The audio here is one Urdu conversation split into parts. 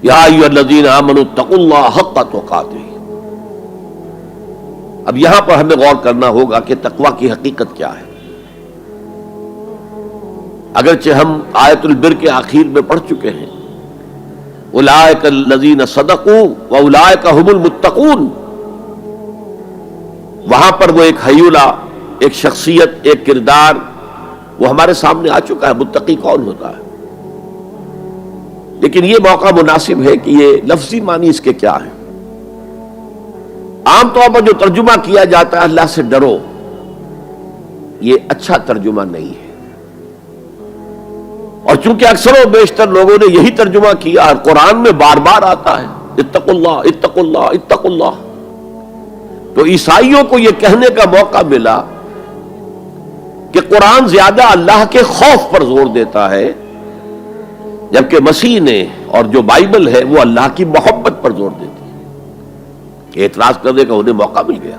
یا ایھا الذین آمنوا اتقوا اللہ حق تقاتہ۔ اب یہاں پر ہمیں غور کرنا ہوگا کہ تقوی کی حقیقت کیا ہے۔ اگرچہ ہم آیت البر کے آخر میں پڑھ چکے ہیں اولئک الذین صدقوا واولئک هم المتقون، وہاں پر وہ ایک حیولہ، ایک شخصیت، ایک کردار وہ ہمارے سامنے آ چکا ہے، متقی کون ہوتا ہے۔ لیکن یہ موقع مناسب ہے کہ یہ لفظی معنی اس کے کیا ہے۔ عام طور پر جو ترجمہ کیا جاتا ہے اللہ سے ڈرو، یہ اچھا ترجمہ نہیں ہے، اور چونکہ اکثر و بیشتر لوگوں نے یہی ترجمہ کیا اور قرآن میں بار بار آتا ہے اتقوا اللہ اتقوا اللہ اتقوا اللہ، تو عیسائیوں کو یہ کہنے کا موقع ملا کہ قرآن زیادہ اللہ کے خوف پر زور دیتا ہے، جبکہ مسیح نے اور جو بائبل ہے وہ اللہ کی محبت پر زور دیتی ہے۔ اعتراض کرنے کا انہیں موقع مل گیا۔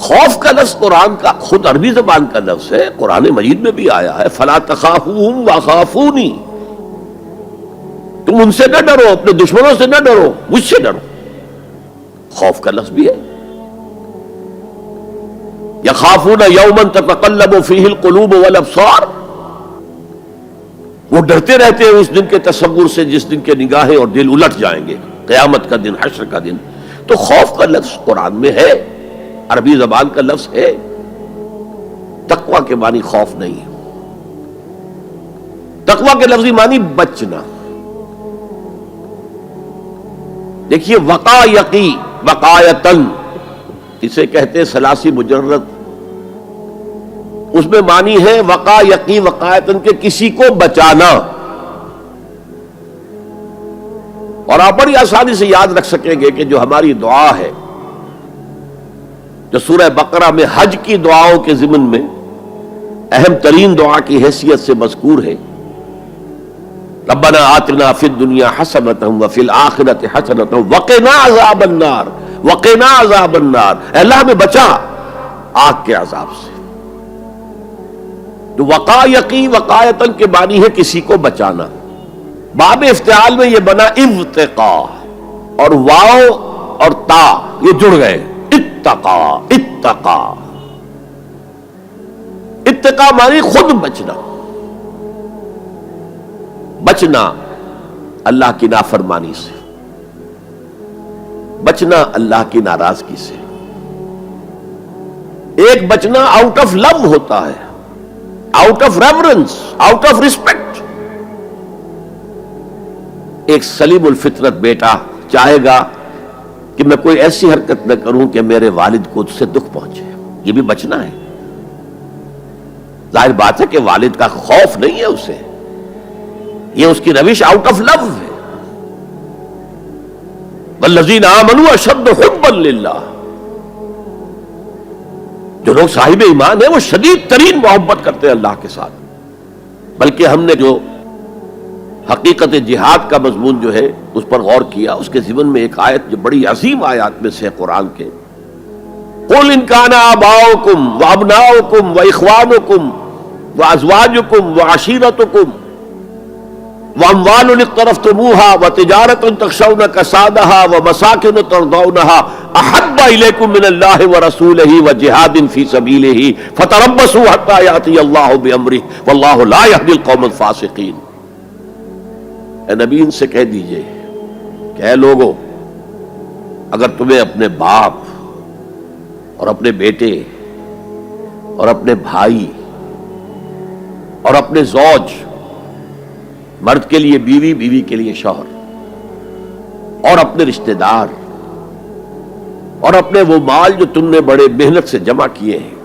خوف کا لفظ قرآن کا خود عربی زبان کا لفظ ہے، قرآن مجید میں بھی آیا ہے فلا تخافوہم وخافونی، تم ان سے نہ ڈرو، اپنے دشمنوں سے نہ ڈرو، مجھ سے ڈرو۔ خوف کا لفظ بھی ہے۔ یخافون یوما تتقلب فیہ القلوب والابصار، وہ ڈرتے رہتے ہیں اس دن کے تصور سے جس دن کے نگاہیں اور دل الٹ جائیں گے، قیامت کا دن، حشر کا دن۔ تو خوف کا لفظ قرآن میں ہے، عربی زبان کا لفظ ہے۔ تقوی کے معنی خوف نہیں ہے، تقوی کے لفظی معنی بچنا۔ دیکھیے وقایقی، وقایتن اسے کہتے ہیں ثلاثی مجرد، اس میں معنی ہے وقایقی وقایتن کے کسی کو بچانا۔ اور آپ بڑی آسانی سے یاد رکھ سکیں گے کہ جو ہماری دعا ہے، جو سورہ بقرہ میں حج کی دعاؤں کے ضمن میں اہم ترین دعا کی حیثیت سے مذکور ہے، ربنا آتنا فی الدنیا حسنۃ وفی الآخرۃ حسنۃ وقنا عذاب النار، وقنا عذاب النار، اے اللہ ہمیں بچا آگ کے عذاب سے۔ تو وقایقی وقایتن کے معنی ہے کسی کو بچانا۔ باب افتعال میں یہ بنا ابتقا، اور واو اور تا یہ جڑ گئے، اتقا اتقا۔ اتقا معنی خود بچنا، بچنا اللہ کی نافرمانی سے، بچنا اللہ کی ناراضگی سے۔ ایک بچنا آؤٹ آف لو ہوتا ہے، out of reverence, out of respect. ایک سلیم الفطرت بیٹا چاہے گا کہ میں کوئی ایسی حرکت نہ کروں کہ میرے والد کو اس سے دکھ پہنچے، یہ بھی بچنا ہے۔ ظاہر بات ہے کہ والد کا خوف نہیں ہے اسے، یہ اس کی روش آؤٹ آف لو ہے۔ والذین آمنوا اشد حبا للہ، جو لوگ صاحب ایمان ہیں وہ شدید ترین محبت کرتے ہیں اللہ کے ساتھ۔ بلکہ ہم نے جو حقیقت جہاد کا مضمون جو ہے اس پر غور کیا، اس کے ضمن میں ایک آیت جو بڑی عظیم آیات میں سے ہے قرآن کے، قُلْ إِنْ كَانَ آبَاؤُكُمْ وَأَبْنَاؤُكُمْ وَإِخْوَانُكُمْ وَأَزْوَاجُكُمْ وَعَشِيرَتُكُمْ وَأَمْوَالٌ اقْتَرَفْتُمُوهَا وَتِجَارَةٌ تَخْشَوْنَ كَسَادَهَا وَمَسَاكِنُ تَرْضَوْنَهَا أَحَبَّ إِلَيْكُم مِّنَ اللَّهِ وَرَسُولِهِ وَجِهَادٍ فِي سَبِيلِهِ فَتَرَبَّصُوا حَتَّىٰ يَأْتِيَ اللَّهُ بِأَمْرِهِ وَاللَّهُ لَا يَهْدِي الْقَوْمَ الْفَاسِقِينَ۔ اے نبی ان سے کہہ دیجئے کہ اے لوگو، اگر تمہیں اپنے باپ اور اپنے بیٹے اور اپنے بھائی اور اپنے زوج، مرد کے لیے بیوی، بیوی کے لیے شوہر، اور اپنے رشتہ دار اور اپنے وہ مال جو تم نے بڑے محنت سے جمع کیے ہیں،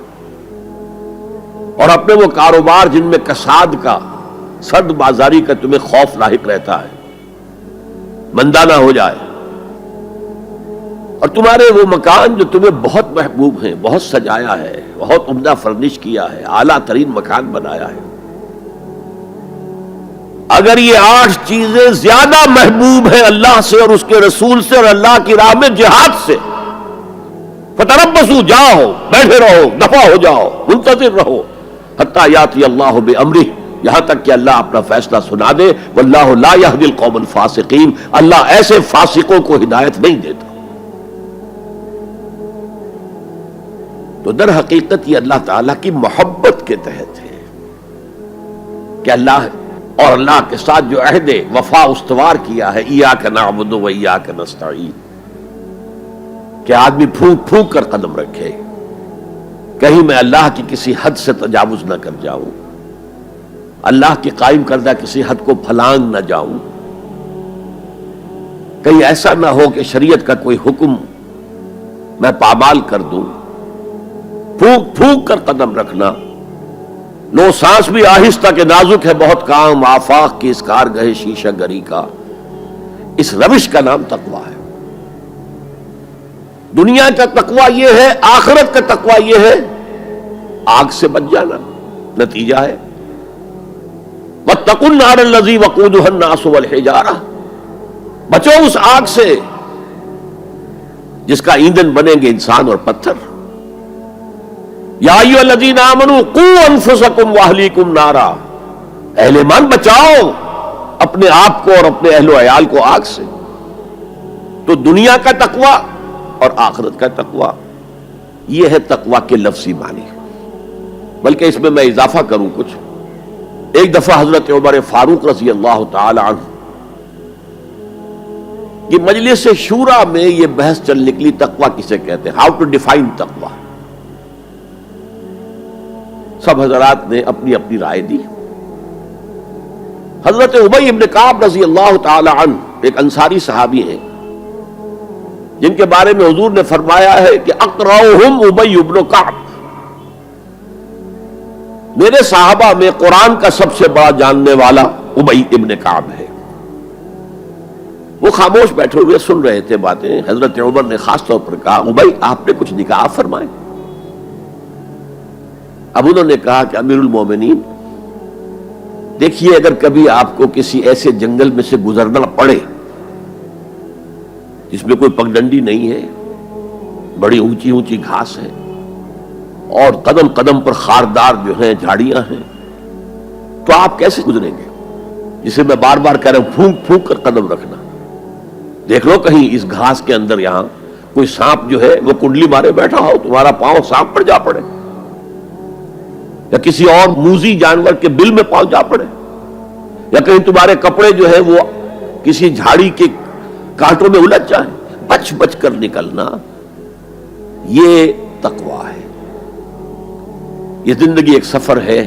اور اپنے وہ کاروبار جن میں کساد کا، سد بازاری کا تمہیں خوف لاحق رہتا ہے، مندہ نہ ہو جائے، اور تمہارے وہ مکان جو تمہیں بہت محبوب ہیں، بہت سجایا ہے، بہت عمدہ فرنش کیا ہے، اعلیٰ ترین مکان بنایا ہے، اگر یہ 8 چیزیں زیادہ محبوب ہیں اللہ سے اور اس کے رسول سے اور اللہ کی راہ میں جہاد سے، فتربصوا، جاؤ، بیٹھے رہو، دفع ہو جاؤ، منتظر رہو، حتی یاتی اللہ بامرہ، یہاں تک کہ اللہ اپنا فیصلہ سنا دے. واللہ لا یہدی القوم الفاسقین، اللہ ایسے فاسقوں کو ہدایت نہیں دیتا. تو در حقیقت یہ اللہ تعالیٰ کی محبت کے تحت ہے کہ اللہ اور اللہ کے ساتھ جو عہد وفا استوار کیا ہے، ایاک نعبد و ایاک نستعین، کہ آدمی پھونک پھونک کر قدم رکھے، کہیں میں اللہ کی کسی حد سے تجاوز نہ کر جاؤں، اللہ کی قائم کردہ کسی حد کو پھلانگ نہ جاؤں، کہیں ایسا نہ ہو کہ شریعت کا کوئی حکم میں پامال کر دوں. پھونک پھونک کر قدم رکھنا، لو سانس بھی آہستہ کہ نازک ہے بہت کام، آفاق کی اس کارگہ شیشہ گری کا، اس روش کا نام تقویٰ ہے. دنیا کا تقویٰ یہ ہے، آخرت کا تقویٰ یہ ہے آگ سے بچ جانا. نتیجہ ہے واتقوا النار الذی وقودها الناس والحجارہ، بچو اس آگ سے جس کا ایندھن بنیں گے انسان اور پتھر. یا ایھا الذین آمنوا قوا انفسکم واہلیکم نارا، اہل ایمان بچاؤ اپنے آپ کو اور اپنے اہل و عیال کو آگ سے. تو دنیا کا تقویٰ اور آخرت کا تقویٰ یہ ہے تقویٰ کے لفظی معنی. بلکہ اس میں اضافہ کروں کچھ. ایک دفعہ حضرت عمر فاروق رضی اللہ تعالی عنہ کی مجلس شورا میں یہ بحث چل نکلی تقویٰ کسے کہتے ہیں، ہاؤ ٹو ڈیفائن تقویٰ. سب حضرات نے اپنی اپنی رائے دی. حضرت ابی ابن کعب رضی اللہ تعالی عنہ ایک انصاری صحابی ہیں جن کے بارے میں حضور نے فرمایا ہے کہ اقرأہم ابی ابن کعب، میرے صحابہ میں قرآن کا سب سے بڑا جاننے والا ابی ابن کعب ہے. وہ خاموش بیٹھے ہوئے سن رہے تھے باتیں. حضرت عمر نے خاص طور پر کہا ابی آپ نے کچھ نکاح فرمائے. اب انہوں نے کہا کہ امیر المومنین دیکھیے، اگر کبھی آپ کو کسی ایسے جنگل میں سے گزرنا پڑے جس میں کوئی پگڈنڈی نہیں ہے، بڑی اونچی اونچی گھاس ہے اور قدم قدم پر خاردار جو ہیں جھاڑیاں ہیں، تو آپ کیسے گزریں گے؟ جسے میں بار بار کہہ رہا ہوں پھونک پھونک کر قدم رکھنا. دیکھ لو کہیں اس گھاس کے اندر یہاں کوئی سانپ جو ہے وہ کنڈلی مارے بیٹھا ہو، تمہارا پاؤں سانپ پر جا پڑے، یا کسی اور موذی جانور کے بل میں پاؤں جا پڑے، یا کہیں تمہارے کپڑے جو ہے وہ کسی جھاڑی کے کانٹوں میں الجھ جائیں. بچ بچ کر نکلنا یہ تقویٰ ہے. یہ زندگی ایک سفر ہے،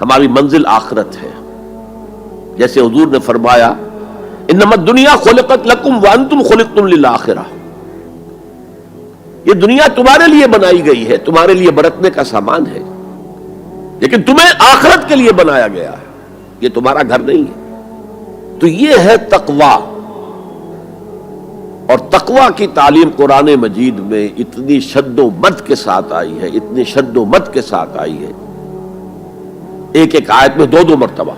ہماری منزل آخرت ہے. جیسے حضور نے فرمایا انما الدنیا خلقت لکم وانتم خلقتم للآخرہ، یہ دنیا تمہارے لیے بنائی گئی ہے، تمہارے لیے برتنے کا سامان ہے، لیکن تمہیں آخرت کے لیے بنایا گیا ہے، یہ تمہارا گھر نہیں ہے. تو یہ ہے تقویٰ. اور تقویٰ کی تعلیم قرآن مجید میں اتنی شد و مد کے ساتھ آئی ہے، اتنی شد و مد کے ساتھ آئی ہے، ایک ایک آیت میں دو دو مرتبہ.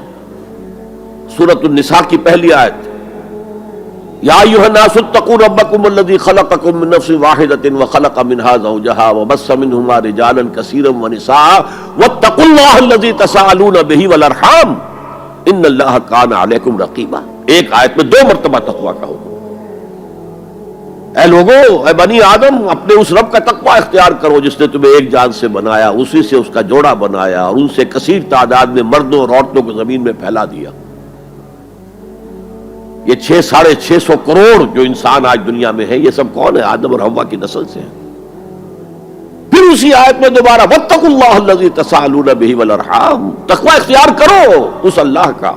سورۃ النساء کی پہلی آیت یا ایھا الناس اتقوا ربکم الذی خلقکم من نفس واحدۃ وخلق منها زوجها وبث منهما رجالا کثیرا ونساء واتقوا اللہ الذی تساءلون به والارحام ان اللہ کان علیکم رقیبا. ایک آیت میں دو مرتبہ تقویٰ کا حکم. اے لوگوں، اے بنی آدم، اپنے اس رب کا تقویٰ اختیار کرو جس نے تمہیں ایک جان سے بنایا، اسی سے اس کا جوڑا بنایا اور ان سے کثیر تعداد میں مردوں اور عورتوں کو زمین میں پھیلا دیا. یہ 600-650 کروڑ جو انسان آج دنیا میں ہے، یہ سب کون ہے؟ آدم اور حوا کی نسل سے ہیں. پھر اسی آیت میں دوبارہ واتقوا اللہ الذی تساءلون به والارحام، تقویٰ اختیار کرو اس اللہ کا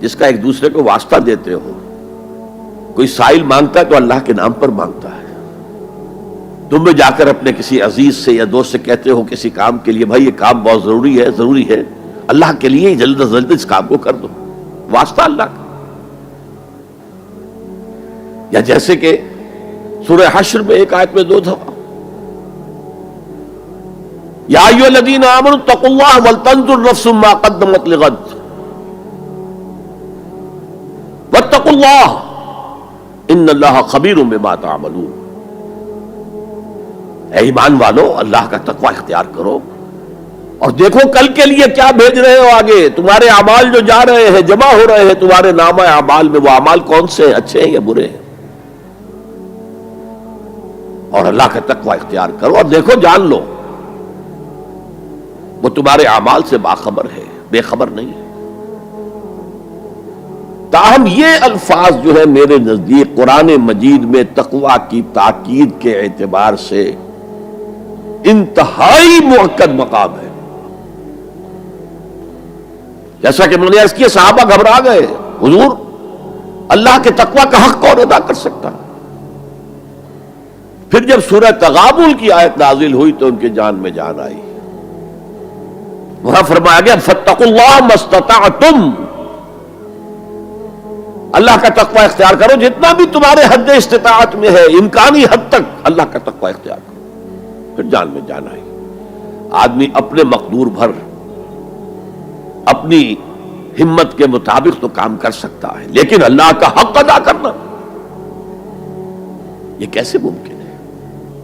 جس کا ایک دوسرے کو واسطہ دیتے ہو. کوئی سائل مانگتا ہے تو اللہ کے نام پر مانگتا ہے. تم بھی جا کر اپنے کسی عزیز سے یا دوست سے کہتے ہو کسی کام کے لیے بھائی یہ کام بہت ضروری ہے اللہ کے لیے جلد از جلد اس کام کو کر دو، واسطہ اللہ کا. یا جیسے کہ سورہ حشر میں ایک آیت میں دو دفعہ یا ایھا الذین آمنوا اتقوا اللہ ولتنظر نفس ما قدمت لغد واتقوا اللہ ان اللہ خبیر بما تعملون. اے ایمان والو، اللہ کا تقوی اختیار کرو اور دیکھو کل کے لیے کیا بھیج رہے ہو آگے. تمہارے اعمال جو جا رہے ہیں، جمع ہو رہے ہیں تمہارے نامہ اعمال میں، وہ اعمال کون سے ہیں، اچھے ہیں یا برے ہیں؟ اور اللہ کا تقوی اختیار کرو اور دیکھو، جان لو وہ تمہارے اعمال سے باخبر ہے، بے خبر نہیں ہے. تاہم یہ الفاظ جو ہے میرے نزدیک قرآن مجید میں تقوی کی تاکید کے اعتبار سے انتہائی مؤکد مقام ہے. جیسا کہ میں نے عرض کیا، صحابہ گھبرا گئے، حضور اللہ کے تقوی کا حق کون ادا کر سکتا؟ پھر جب سورہ تغابن کی آیت نازل ہوئی تو ان کے جان میں جان آئی. وہاں فرمایا گیا فاتقوا اللہ ما استطعتم، اللہ کا تقوی اختیار کرو جتنا بھی تمہارے حد استطاعت میں ہے، امکانی حد تک اللہ کا تقوی اختیار کرو. پھر جان میں جان آئی. آدمی اپنے مقدور بھر اپنی ہمت کے مطابق تو کام کر سکتا ہے، لیکن اللہ کا حق ادا کرنا یہ کیسے ممکن ہے؟